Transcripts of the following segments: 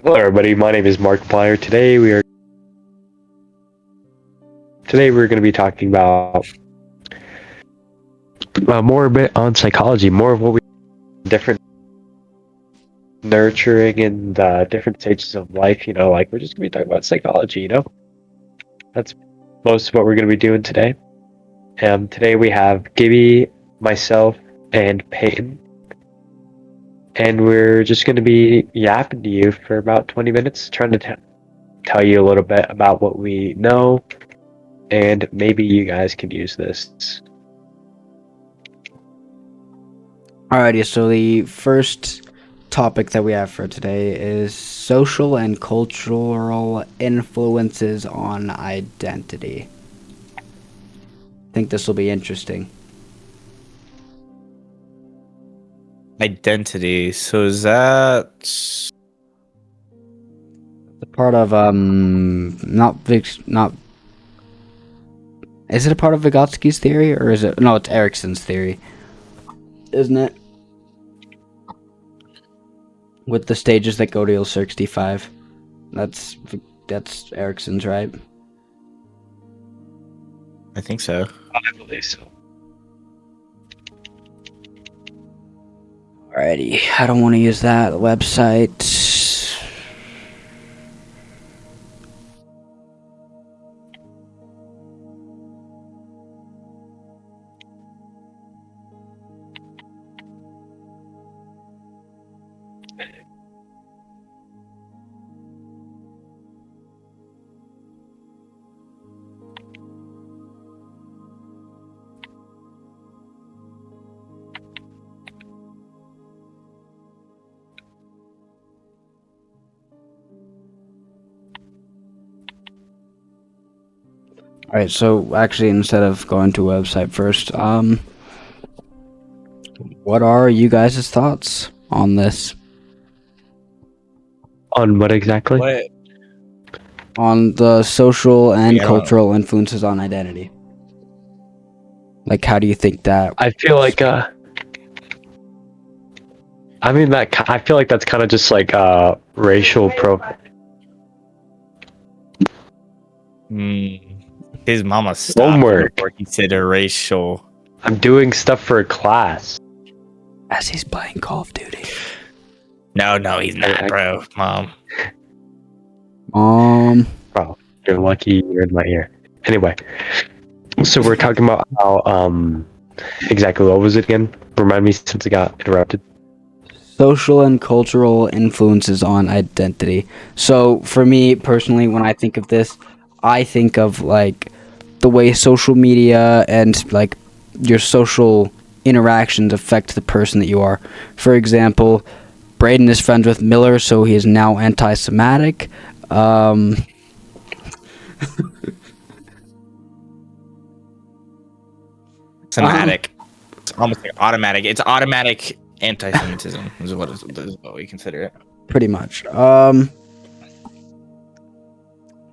Hello, everybody. My name is Markiplier. Today we're going to be talking about more a bit on psychology, more of what we different nurturing and different stages of life. Like we're just going to be talking about psychology. That's most of what we're going to be doing today. Today we have Gibby, myself, and Peyton, and we're just going to be yapping to you for about 20 minutes, trying to tell you a little bit about what we know. And maybe you guys can use this. Alrighty, so the first topic that we have for today is social and cultural influences on identity. I think this will be interesting. Identity. So is that The part of not is it a part of Vygotsky's theory, or is it no? It's Erikson's theory, isn't it? With the stages that go to 65. That's Erikson's, right? I think so. I believe so. Alrighty, I don't want to use that website. Alright, so actually, instead of going to a website first, what are you guys' thoughts on this? On what exactly? What? On the social and Yeah, I don't know. cultural influences on identity? Like, how do you think that? I feel like I feel like that's kind of just like racial His mama stopped Homework. before he said a racial. I'm doing stuff for a class. As he's playing Call of Duty. No, he's not, bro. Mom. Bro, you're lucky you're in my ear. Anyway, so we're talking about how exactly what was it again? Remind me since it got interrupted. Social and cultural influences on identity. So, for me personally, when I think of this, I think of like the way social media and like your social interactions affect the person that you are. For example, Brayden is friends with Miller, so he is now anti-Semitic. Semitic. It's almost like automatic. It's automatic anti-Semitism is what we consider it. Pretty much.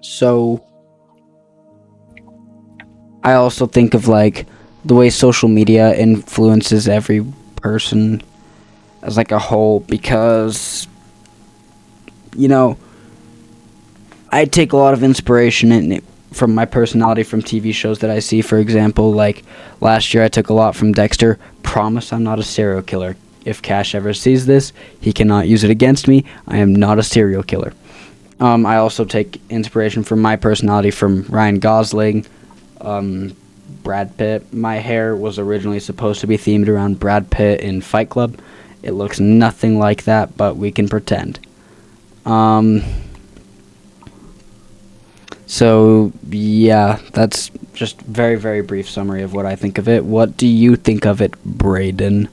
So I also think of like the way social media influences every person as like a whole, because I take a lot of inspiration in it from my personality from TV shows that I see. For example, like last year I took a lot from Dexter. Promise I'm not a serial killer. If Cash ever sees this, he cannot use it against me. I am not a serial killer. I also take inspiration from my personality from Ryan Gosling, Brad Pitt. My hair was originally supposed to be themed around Brad Pitt in Fight Club. It looks nothing like that, but we can pretend. So, yeah, that's just very, very brief summary of what I think of it. What do you think of it, Brayden?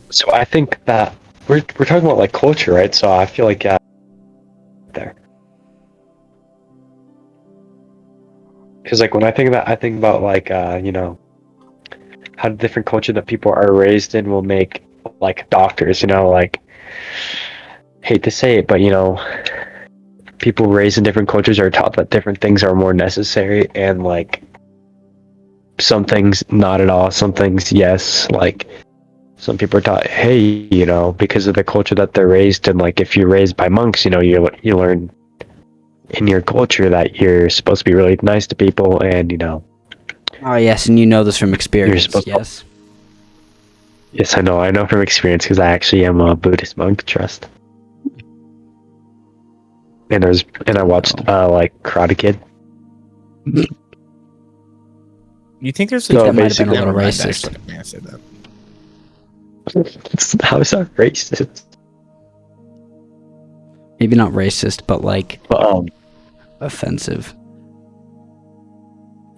So I think that we're talking about like culture, right? So I feel like there. Because like when I think about like how the different culture that people are raised in will make like doctors, like hate to say it, but people raised in different cultures are taught that different things are more necessary, and like some things not at all, some things yes. Like some people are taught, hey, because of the culture that they're raised in, like if you're raised by monks, you learn in your culture that you're supposed to be really nice to people, and Oh yes, and you know this from you're experience. supposed to. Yes. Yes, I know from experience because I actually am a Buddhist monk. Trust. And I watched like Karate Kid. You think there's So that might have been a basically, little Never mind, racist. actually, I said that. how is that racist? Maybe not racist, but like But, offensive.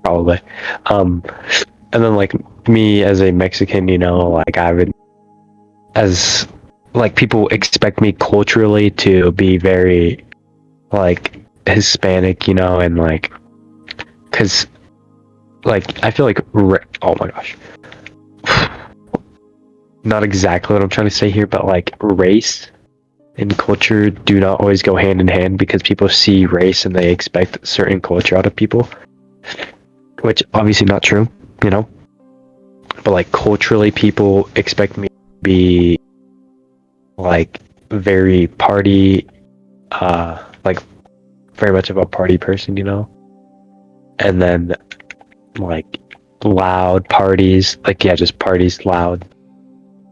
probably. And then like me as a Mexican, like I would, as like people expect me culturally to be very like Hispanic, and like, cause like I feel like oh my gosh, not exactly what I'm trying to say here, but like race and culture do not always go hand in hand because people see race and they expect certain culture out of people, which obviously not true, but like culturally people expect me to be like very party, like very much of a party person, and then like loud parties, like yeah, just parties loud,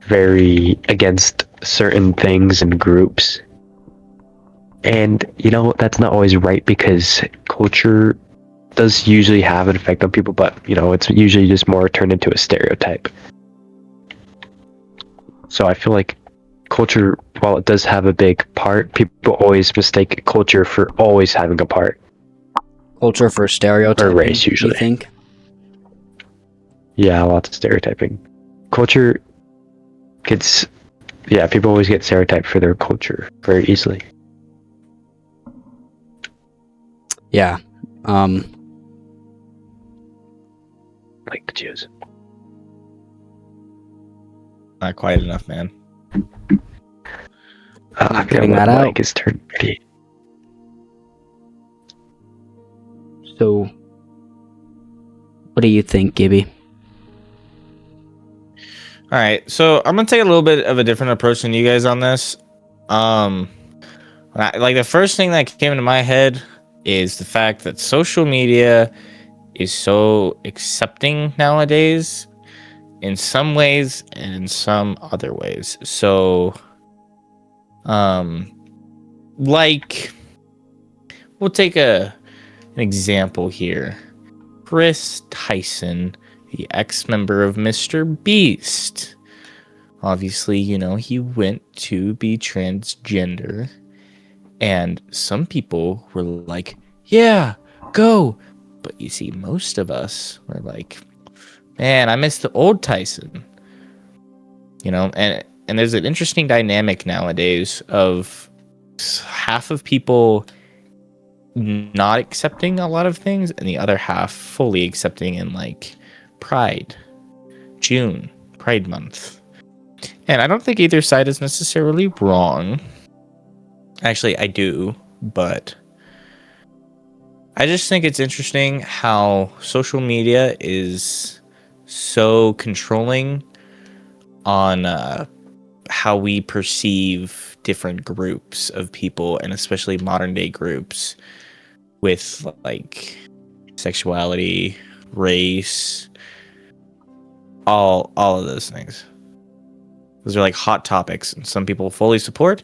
very against certain things and groups. And that's not always right because culture does usually have an effect on people, but it's usually just more turned into a stereotype. So I feel like culture, while it does have a big part, people always mistake culture for always having a part. Culture for stereotyping. Or race, usually. You think? Yeah, lots of stereotyping. Culture gets, yeah, people always get stereotyped for their culture very easily. Yeah. Like the Jews. Not quite enough, man. I Not cutting that out. Is turned pretty. So, what do you think, Gibby? All right, so I'm gonna take a little bit of a different approach than you guys on this. Like the first thing that came into my head is the fact that social media is so accepting nowadays in some ways and in some other ways. So, like we'll take an example here. Chris Tyson, the ex-member of Mr. Beast. Obviously, he went to be transgender. And some people were like, yeah, go. But you see, most of us were like, man, I miss the old Tyson. And there's an interesting dynamic nowadays of half of people not accepting a lot of things and the other half fully accepting in like Pride Month. And I don't think either side is necessarily wrong. Actually, I do, but I just think it's interesting how social media is so controlling on how we perceive different groups of people, and especially modern day groups with like sexuality, race, all of those things. Those are like hot topics, and some people fully support.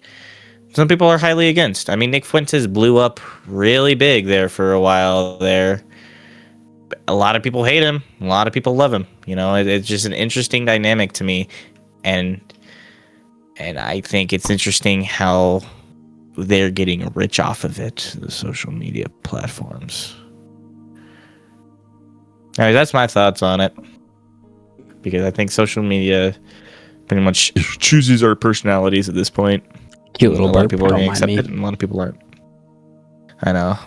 Some people are highly against. I mean, Nick Fuentes blew up really big there for a while there. A lot of people hate him. A lot of people love him. It's just an interesting dynamic to me. And I think it's interesting how they're getting rich off of it, the social media platforms. Anyway, that's my thoughts on it. Because I think social media pretty much chooses our personalities at this point. Cute little a lot of burp. people are going Don't to mind accept me. it, and a lot of people aren't. I know.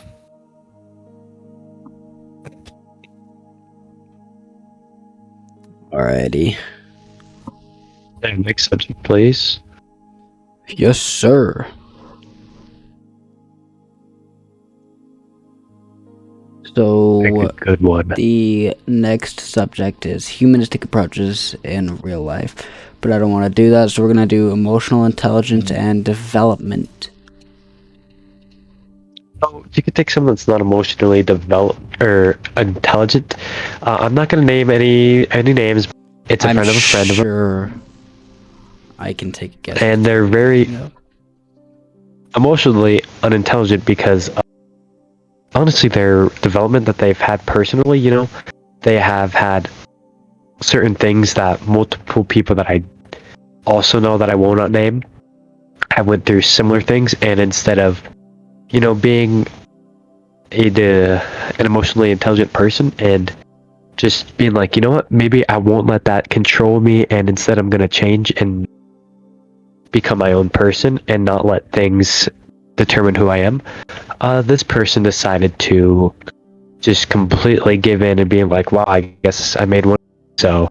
Alrighty. Next subject, please. Yes, sir. So, Pick a good one. the next subject is humanistic approaches in real life. but I don't want to do that, so we're going to do emotional intelligence and development. Oh, you could take someone that's not emotionally developed or intelligent. I'm not going to name any names. It's a friend of a friend of a, sure I can take a guess. and they're very emotionally unintelligent because honestly, their development that they've had personally, they have had certain things that multiple people that I also know that I will not name have went through similar things, and instead of being an emotionally intelligent person and just being like, you know what, maybe I won't let that control me, and instead I'm gonna change and become my own person and not let things determine who I am. This person decided to just completely give in and being like, wow, I guess I made one, so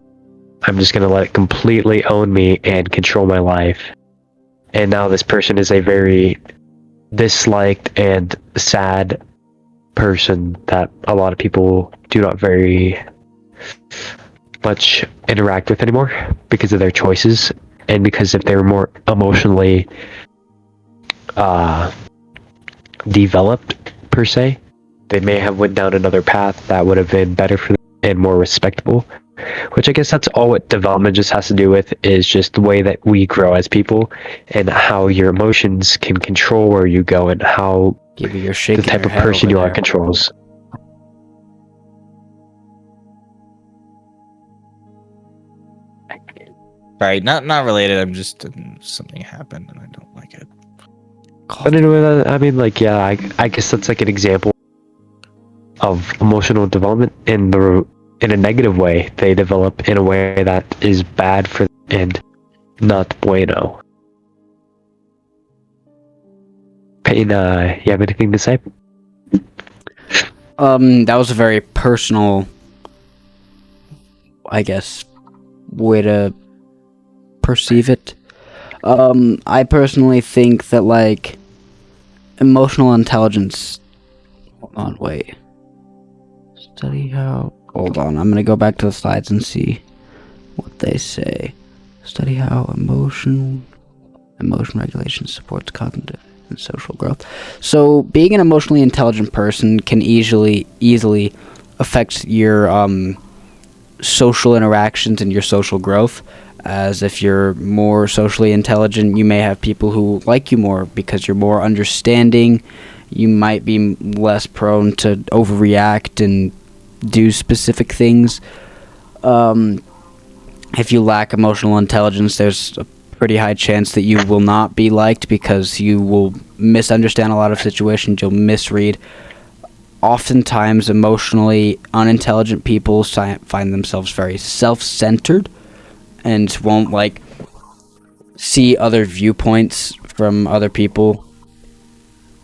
I'm just gonna let it completely own me and control my life. And now this person is a very disliked and sad person that a lot of people do not very much interact with anymore because of their choices, and because if they were more emotionally developed per se, they may have went down another path that would have been better for them and more respectable. Which I guess that's all what development just has to do with, is just the way that we grow as people and how your emotions can control where you go and how the type of person you are controls. Right, not related. I'm just something happened and I don't like it. But anyway, I mean, like, yeah, I guess that's like an example of emotional development in a negative way. They develop in a way that is bad for them and not bueno. Payne, you have anything to say? That was a very personal, I guess, way to perceive it. I personally think that, like, emotional intelligence... Hold on, wait. Study how... Hold on, I'm gonna go back to the slides and see what they say. Study how emotion regulation supports cognitive and social growth. So, being an emotionally intelligent person can easily affect your social interactions and your social growth. As if you're more socially intelligent, you may have people who like you more because you're more understanding. You might be less prone to overreact and do specific things. If you lack emotional intelligence, there's a pretty high chance that you will not be liked because you will misunderstand a lot of situations. You'll misread. Oftentimes, emotionally unintelligent people find themselves very self-centered and won't, like, see other viewpoints from other people,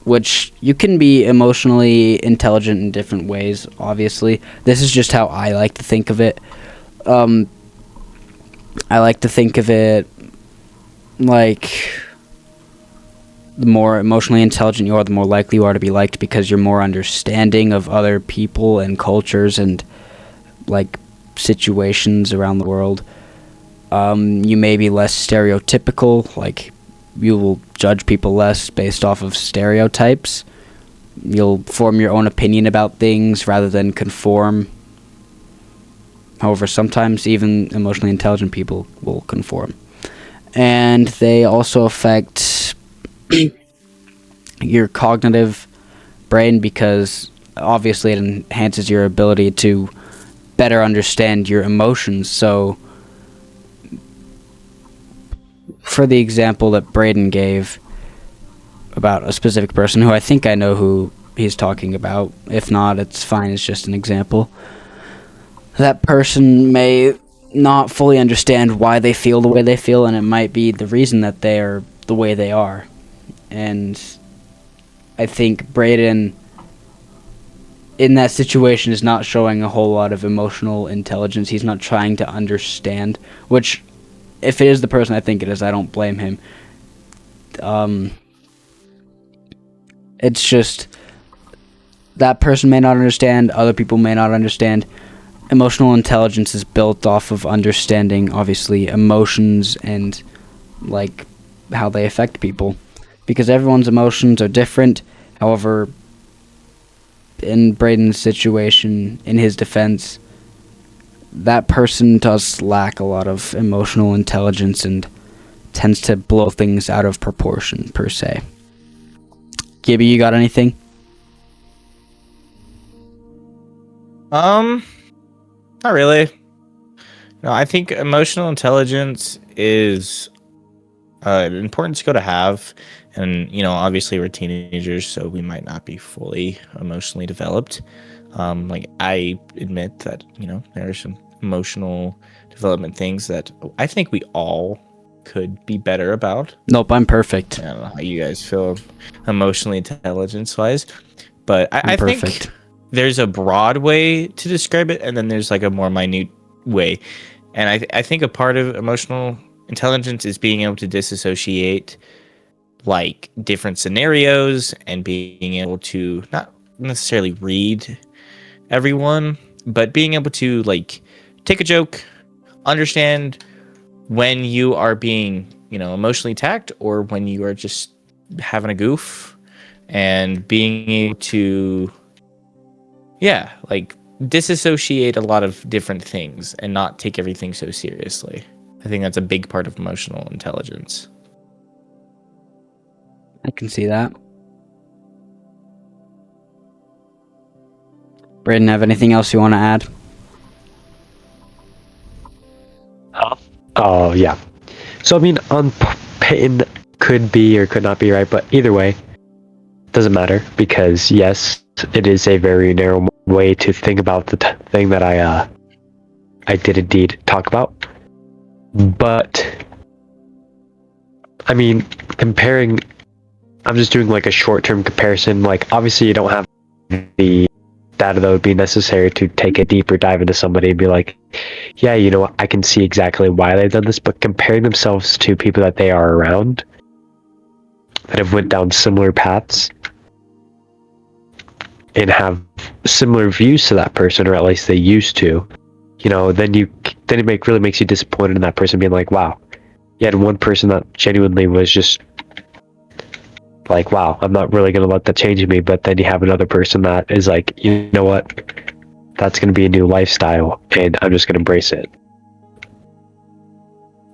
which you can be emotionally intelligent in different ways, obviously. This is just how I like to think of it. I like to think of it like the more emotionally intelligent you are, the more likely you are to be liked because you're more understanding of other people and cultures and, like, situations around the world. You may be less stereotypical, like, you will judge people less based off of stereotypes. You'll form your own opinion about things rather than conform. However, sometimes even emotionally intelligent people will conform. And they also affect your cognitive brain because obviously it enhances your ability to better understand your emotions. So, for the example that Brayden gave about a specific person, who I think I know who he's talking about. If not, it's fine, it's just an example. That person may not fully understand why they feel the way they feel, and it might be the reason that they're the way they are. And I think Brayden, in that situation, is not showing a whole lot of emotional intelligence. He's not trying to understand, which, if it is the person I think it is, I don't blame him. It's just that person may not understand, other people may not understand, emotional intelligence is built off of understanding, obviously, emotions and like how they affect people, because everyone's emotions are different. However, in Brayden's situation, in his defense, that person does lack a lot of emotional intelligence and tends to blow things out of proportion, per se. Gibby, you got anything? Not really. No, I think emotional intelligence is an important skill to have. And, obviously we're teenagers, so we might not be fully emotionally developed. Like, I admit that, there are some emotional development things that I think we all could be better about. Nope, I'm perfect. I don't know how you guys feel emotionally intelligence-wise, but I think there's a broad way to describe it, and then there's like a more minute way. And I think a part of emotional intelligence is being able to disassociate like different scenarios and being able to not necessarily read everyone, but being able to like take a joke, understand when you are being, emotionally attacked or when you are just having a goof, and being able to, like disassociate a lot of different things and not take everything so seriously. I think that's a big part of emotional intelligence. I can see that. Brayden, have anything else you want to add? Oh, yeah. So, I mean, on Peyton could be or could not be right, but either way, doesn't matter, because yes, it is a very narrow way to think about the thing that I did indeed talk about. But, I mean, I'm just doing like a short-term comparison. Like, obviously you don't have the data that would be necessary to take a deeper dive into somebody and be like, yeah, I can see exactly why they've done this, but comparing themselves to people that they are around that have went down similar paths and have similar views to that person, or at least they used to, then it really makes you disappointed in that person, being like, wow, you had one person that genuinely was just like, wow, I'm not really going to let that change me. But then you have another person that is like, you know what? That's going to be a new lifestyle and I'm just going to embrace it.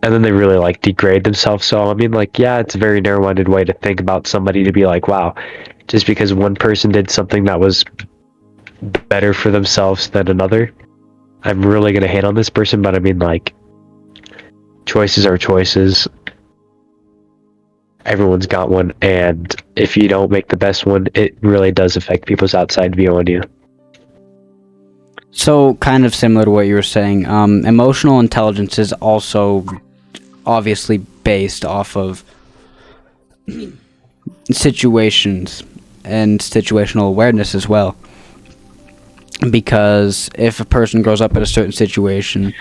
And then they really like degrade themselves. So, I mean, like, yeah, it's a very narrow-minded way to think about somebody, to be like, wow, just because one person did something that was better for themselves than another, I'm really going to hate on this person. But I mean, like, choices are choices. Everyone's got one, and if you don't make the best one, it really does affect people's outside view on you. So, kind of similar to what you were saying, emotional intelligence is also obviously based off of situations and situational awareness as well. Because if a person grows up in a certain situation,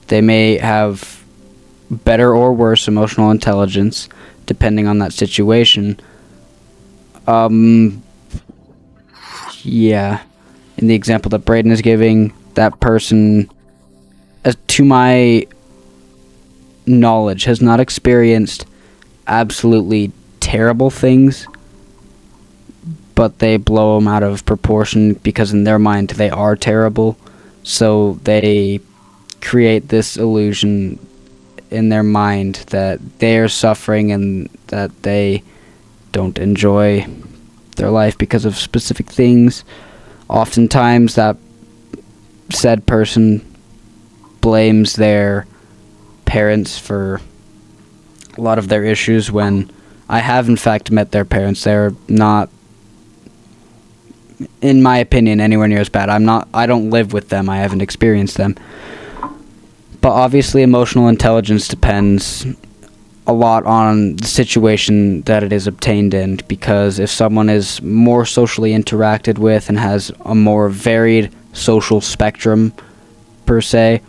they may have better or worse emotional intelligence depending on that situation. Yeah. In the example that Brayden is giving, that person, to my knowledge, has not experienced absolutely terrible things, but they blow them out of proportion because in their mind they are terrible. So they create this illusion in their mind that they are suffering and that they don't enjoy their life because of specific things. Oftentimes that said person blames their parents for a lot of their issues, when I have in fact met their parents. They're not, in my opinion, anywhere near as bad. I don't live with them. I haven't experienced them. But obviously emotional intelligence depends a lot on the situation that it is obtained in, because if someone is more socially interacted with and has a more varied social spectrum per se,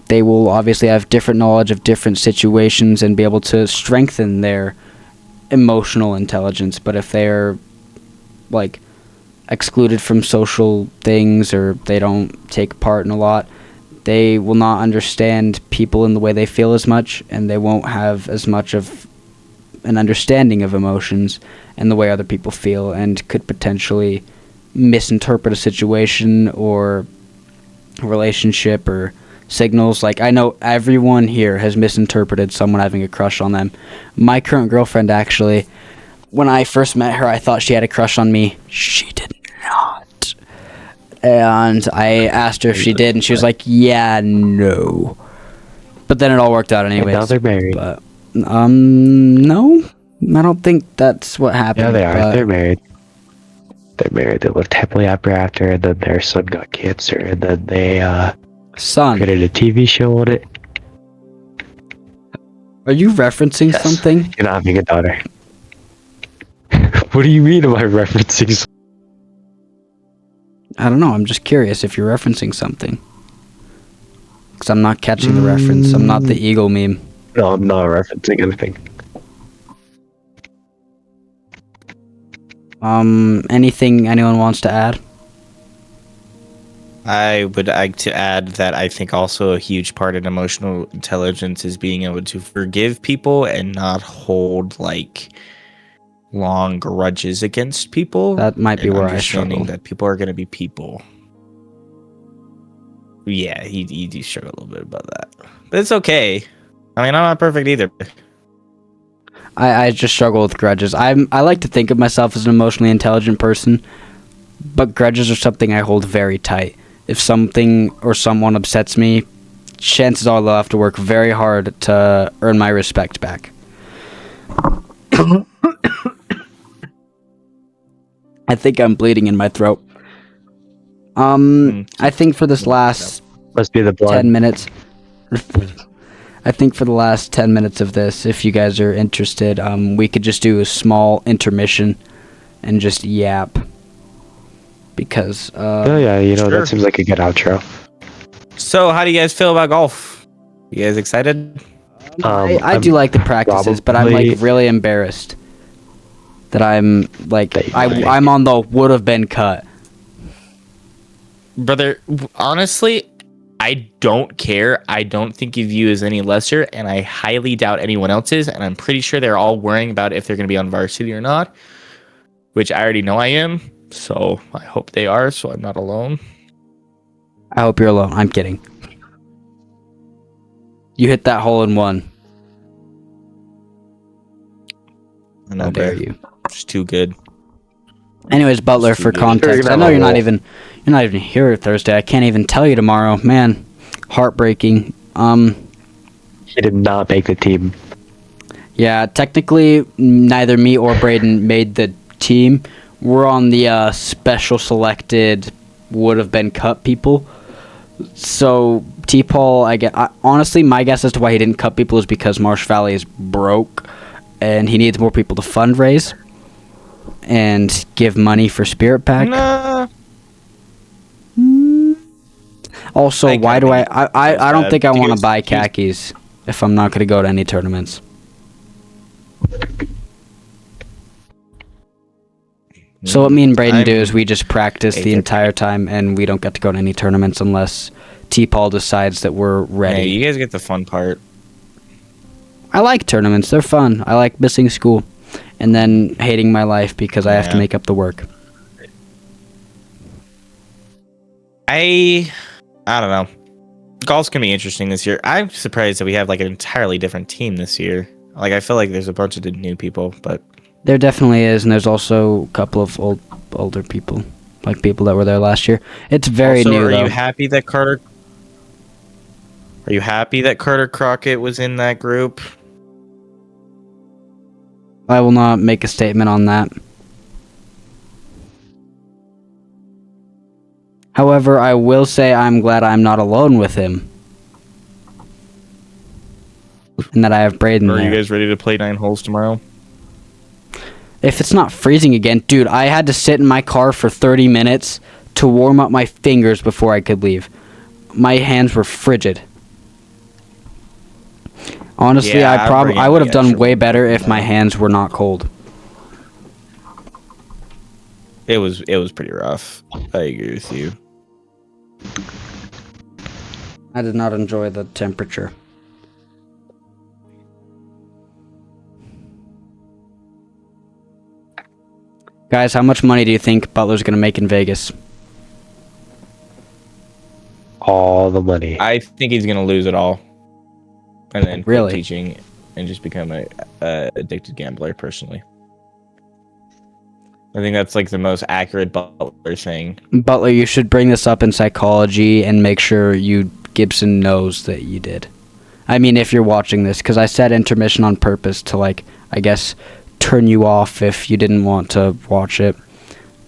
they will obviously have different knowledge of different situations and be able to strengthen their emotional intelligence. But if they're excluded from social things, or they don't take part in a lot, They will not understand people in the way they feel as much, and they won't have as much of an understanding of emotions and the way other people feel, and could potentially misinterpret a situation or a relationship or signals. Like, I know everyone here has misinterpreted someone having a crush on them. My current girlfriend, actually, when I first met her, I thought she had a crush on me. She did not. And I asked her if she did, and she was like, yeah, no. But then it all worked out anyways. And now they're married. But, no. I don't think that's what happened. Yeah, they are. But They're married. They're married. They lived happily ever after, and then their son got cancer, and then they son, created a TV show on it. are you referencing Yes. something? You're not having a daughter. What do you mean am I referencing something? I don't know. I'm just curious if you're referencing something. Because I'm not catching the reference. I'm not the eagle meme. No, I'm not referencing anything. Anything anyone wants to add? I would like to add that I think also a huge part in emotional intelligence is being able to forgive people and not hold like long grudges against people. That might be and where I understanding struggle. that people are going to be people. Yeah, you do struggle a little bit about that, but it's okay. I mean, I'm not perfect either. I just struggle with grudges. I like to think of myself as an emotionally intelligent person, but grudges are something I hold very tight. If something or someone upsets me, chances are they'll have to work very hard to earn my respect back. I think I'm bleeding in my throat. I think for this last Must be the blood. 10 minutes. I think for the last 10 minutes of this, if you guys are interested, we could just do a small intermission and just yap. Because, Oh yeah, you know, Sure. that seems like a good outro. So, how do you guys feel about golf? You guys excited? I do like the practices, but I'm like probably- really embarrassed that I'm like That you like. I'm on the would have been cut. Brother, honestly, I don't care. I don't think of you as any lesser, and I highly doubt anyone else is. And I'm pretty sure they're all worrying about if they're going to be on varsity or not, which I already know I am. So I hope they are, so I'm not alone. I hope you're alone. I'm kidding. You hit that hole in one. I know, How dare bro. you? Just too good. Anyways, Butler, Just too for good. context, Sure, I know you're not no. even here Thursday. I can't even tell you tomorrow. Man, heartbreaking. He did not make the team. Yeah, technically, neither me or Brayden made the team. We're on the special selected would have been cut people. So T-Paul, honestly, my guess as to why he didn't cut people is because Marsh Valley is broke, and he needs more people to fundraise and give money for Spirit Pack. Nah. Also, I why kinda do think I don't think I do you want to guys- buy do you- khakis if I'm not going to go to any tournaments. So what me and Brayden do is we just practice the Hey, entire time, and we don't get to go to any tournaments unless T-Paul decides that we're Hey, ready. you guys get the fun part. I like tournaments. They're fun. I like missing school and then hating my life because I have to Yeah. make up the work. I don't know. Golf's gonna be interesting this year. I'm surprised that we have like an entirely different team this year. Like I feel like there's a bunch of new people, but There definitely is, and there's also a couple of older people, like people that were there last year. It's very also, new, are though. you happy that Carter? Are you happy that Carter Crockett was in that group? I will not make a statement on that. However, I will say I'm glad I'm not alone with him. And that I have Brayden Are there. you guys ready to play 9 holes tomorrow? If it's not freezing again, dude, I had to sit in my car for 30 minutes to warm up my fingers before I could leave. My hands were frigid. Honestly, Yeah, I'd bring I in would the have done extra way one. better if my hands were not cold. It was pretty rough. I agree with you. I did not enjoy the temperature. Guys, how much money do you think Butler's going to make in Vegas? All the money. I think he's gonna lose it all, and then quit Really? teaching and just become a addicted gambler. Personally, I think that's like the most accurate Butler thing. Butler, you should bring this up in psychology and make sure Gibson knows that you did. I mean, if you're watching this, because I said intermission on purpose to, like, I guess, turn you off if you didn't want to watch it.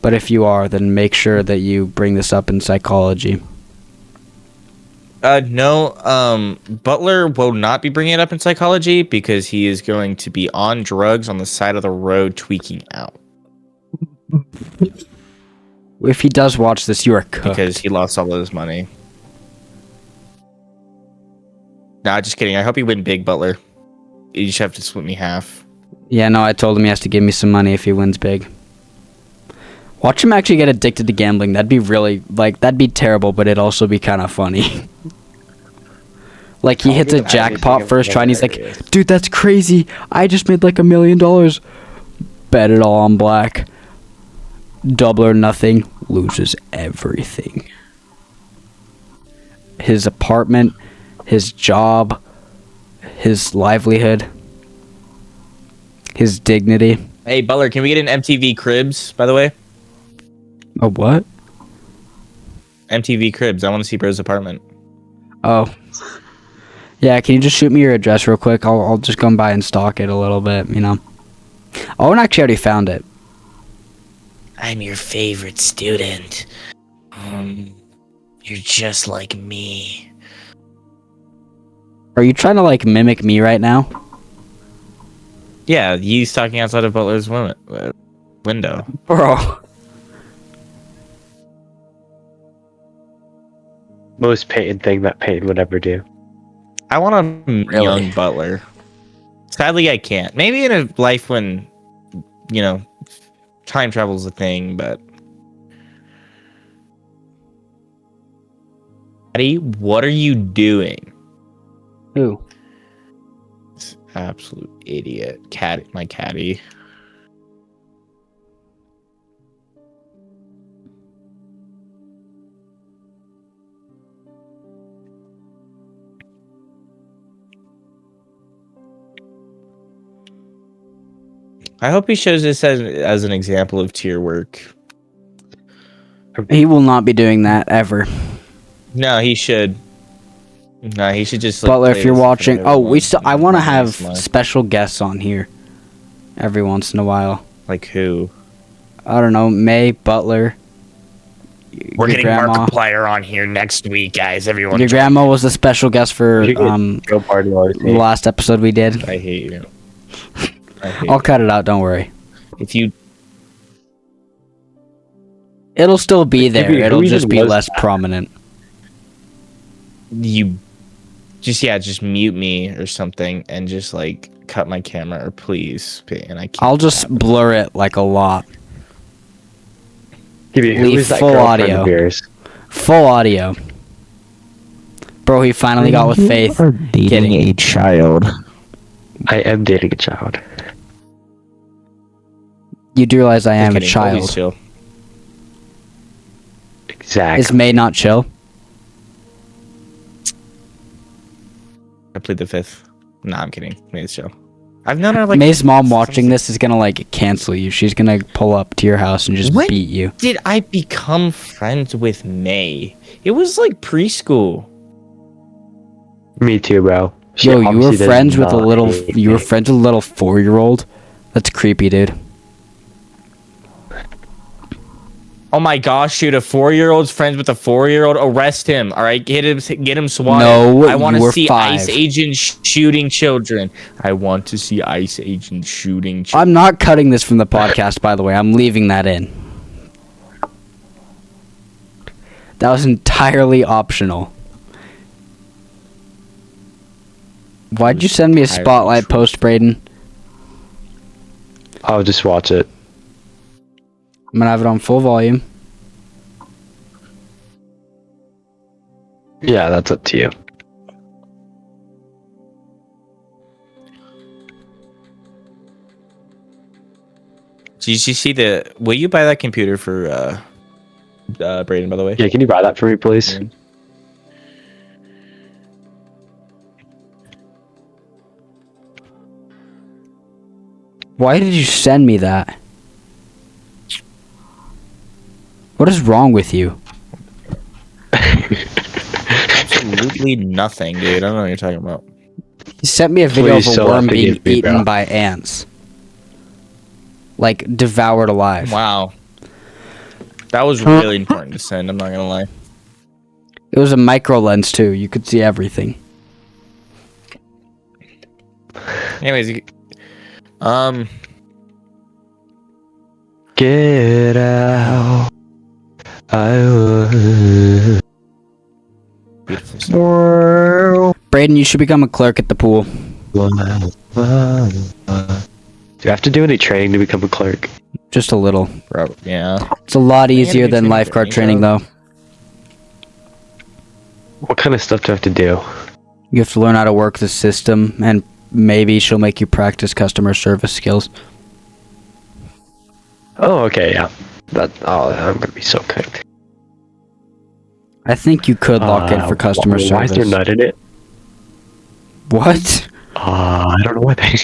But if you are, then make sure that you bring this up in psychology. No, Butler will not be bringing it up in psychology because he is going to be on drugs on the side of the road tweaking out. If he does watch this, you are cooked. Because he lost all of his money. Nah, just kidding. I hope you win big, Butler. You just have to split me half. Yeah, no, I told him he has to give me some money if he wins big. Watch him actually get addicted to gambling. That'd be really, like, that'd be terrible, but it'd also be kind of funny. Like, he hits a jackpot first try, and he's like, dude, that's crazy. I just made like $1 million. Bet it all on black. Double or nothing. Loses everything. His apartment, his job, his livelihood, his dignity. Hey, Butler, can we get an MTV Cribs, by the way? A what? MTV Cribs. I want to see Bro's apartment. Oh. Yeah, can you just shoot me your address real quick? I'll just come by and stalk it a little bit, you know? Owen actually already found it. I'm your favorite student. You're just like me. Are you trying to, like, mimic me right now? Yeah, he's talking outside of Butler's window. Bro. Most Peyton thing that Peyton would ever do. I want a Really? young Butler. Sadly, I can't. Maybe in a life when, you know, time travel's a thing, but... Caddy, what are you doing? Who? This absolute idiot. Caddy, my caddy. I hope he shows this as an example of tier work. He will not be doing that, ever. No, he should. No, he should just. Like, Butler, play if you're this watching... forever Oh, once I and want to then have next month. special guests on here. Every once in a while. Like who? I don't know, May, Butler. We're your getting grandma. Markiplier on here next week, guys. Everyone. Your grandma was the special guest for You could go party the last episode we did. I hate you. I hate I'll cut it out, don't worry. If you It'll still be there. Who It'll even just be was less that? prominent. just mute me or something and just like cut my camera, or please. And I can't. I'll just blur it like a lot. Who Leave is that full girlfriend audio. of yours? Full audio. Bro, he finally got with Faith. Kidding. a child. I am dating a child. You do realize I am a Kidding. child. Always chill. Exactly. Is May not chill? I plead the fifth. Nah, I'm kidding. May's chill. I've known her like. May's mom watching this is gonna, like, cancel you. She's gonna pull up to your house and just When beat you. did I become friends with May? It was like preschool. Me too, bro. She Yo, you were obviously does friends with a not little... hate You were me. friends with a little 4-year-old? That's creepy, dude. Oh my gosh, shoot, a 4-year-old's friends with a 4-year-old. Arrest him. All right, get him swatted. No, I want you to were see 5. ICE agents shooting children. I want to see ICE agents shooting children. I'm not cutting this from the podcast, by the way. I'm leaving that in. That was entirely optional. Why'd you send me a spotlight post, Brayden? I'll just watch it. I'm gonna have it on full volume. Yeah, that's up to you. Did you see the? Will you buy that computer for Brayden? By the way. Yeah, can you buy that for me, please? Why did you send me that? What is wrong with you? Absolutely nothing, dude. I don't know what you're talking about. You sent me a video Please of a still worm have to being give me, eaten bro. by ants. Like, devoured alive. Wow. That was really important to send. I'm not gonna lie. It was a micro lens, too. You could see everything. Anyways, Get out. I would. beautiful song. Brayden, you should become a clerk at the pool. Do you have to do any training to become a clerk? Just a little. Bro, yeah. It's a lot You gotta easier do than training lifeguard training, training, though. What kind of stuff do I have to do? You have to learn how to work the system, and maybe she'll make you practice customer service skills. Oh, okay, yeah. I'm gonna be so good. I think you could lock in for customer service. Why is there nut in it? What? I don't know what they.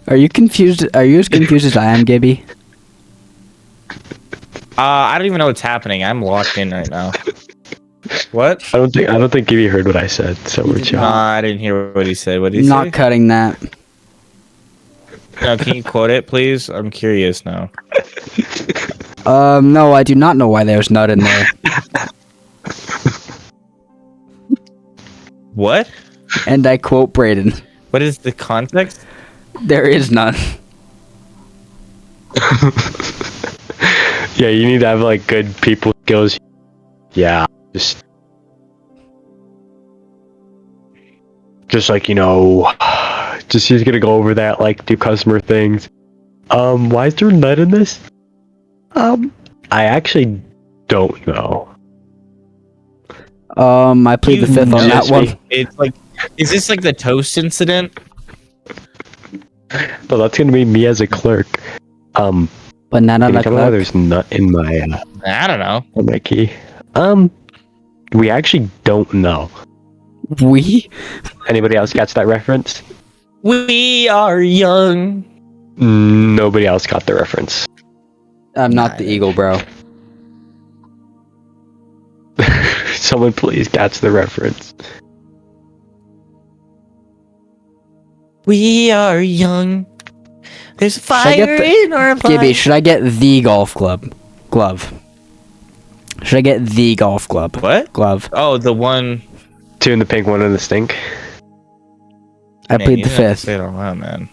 Are you confused? Are you as confused as I am, Gibby? I don't even know what's happening. I'm locked in right now. What? I don't think Gibby heard what I said. So we're chill. I didn't hear what he said. What did he Not say? cutting that. No, can you quote it, please? I'm curious now. No, I do not know why there's nut in there. What? And I quote Brayden. What is the context? There is none. Yeah, you need to have like good people skills. Yeah, just like just he's gonna go over that, like do customer things. Why is there nut in this? I actually don't know. I plead the You fifth on know that one. It's like, is this like the toast incident? No, that's gonna be me as a clerk. Banana Can you la tell me why clerk. there's nut in my I don't know. on my key? We actually don't know. We? Anybody else catch that reference? We are young. Nobody else got the reference. I'm not the eagle, bro. Someone please catch the reference. We are young. There's Should I get fire the- in our Gibby, blood. should I get the golf glove? Should I get the golf club? What? Glove. Oh, the one. Two in the pink, one in the stink. I Man, plead you the didn't have to fifth. Say it out loud, man.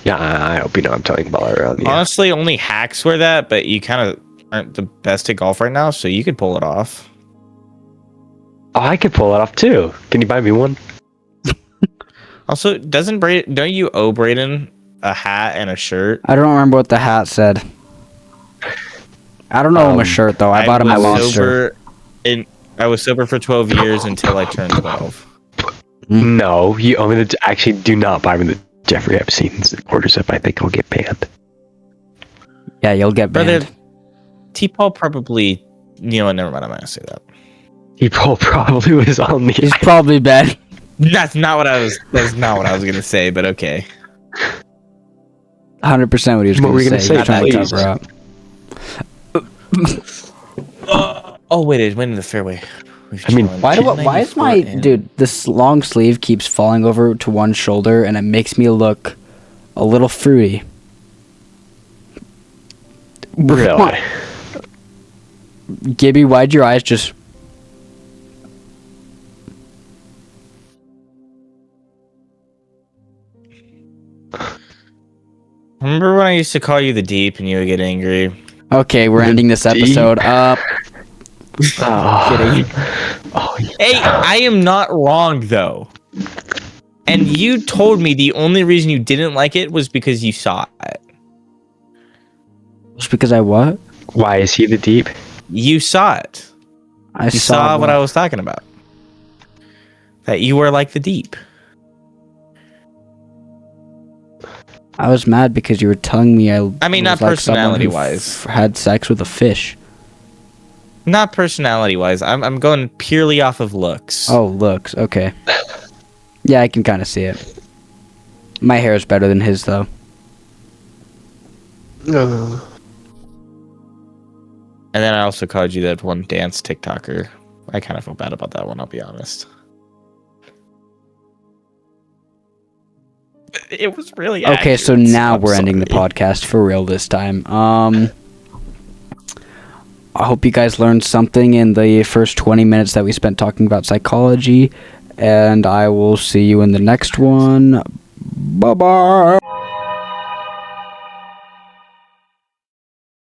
Yeah, I hope you know I'm talking about it around. Yeah. Honestly, only hacks wear that, but you kind of aren't the best at golf right now, so you could pull it off. Oh, I could pull it off too. Can you buy me one? Also, don't you owe Brayden a hat and a shirt? I don't remember what the hat said. I don't know him a shirt though. I bought him a was monster. I was sober for 12 years until I turned 12. No, you owe me the. Actually, do not buy me the Jeffrey Epstein's orders if I think I'll get banned. Yeah, you'll get banned. Brother, T-Paul probably. You know what? Never mind. I'm not gonna say that. He probably was on the. He's probably bad. That's not what I was. That's not what I was gonna say. But okay. 100% what he was What going were you to gonna say. say, He's trying to please? cover up. Oh wait, it went in the fairway. I mean, Why is my dude? This long sleeve keeps falling over to one shoulder, and it makes me look a little fruity. Really? Gibby, why'd your eyes just? Remember when I used to call you the Deep and you would get angry? Okay, we're ending this episode up. Oh. Kidding. Oh, yeah. Hey, I am not wrong though. And you told me the only reason you didn't like it was because you saw it. Just because I what? Why is he the deep? You saw it. I You saw what I was talking about. That you were like the deep. I was mad because you were telling me I mean, was not like someone who personality-wise. had sex with a fish. Not personality wise. I'm going purely off of looks. Oh, looks. Okay. Yeah, I can kind of see it. My hair is better than his, though. And then I also called you that one dance TikToker. I kind of feel bad about that one, I'll be honest. It was really Okay, so accurate, now I'm we're ending the sorry. podcast for real this time. I hope you guys learned something in the first 20 minutes that we spent talking about psychology, and I will see you in the next one. Bye-bye.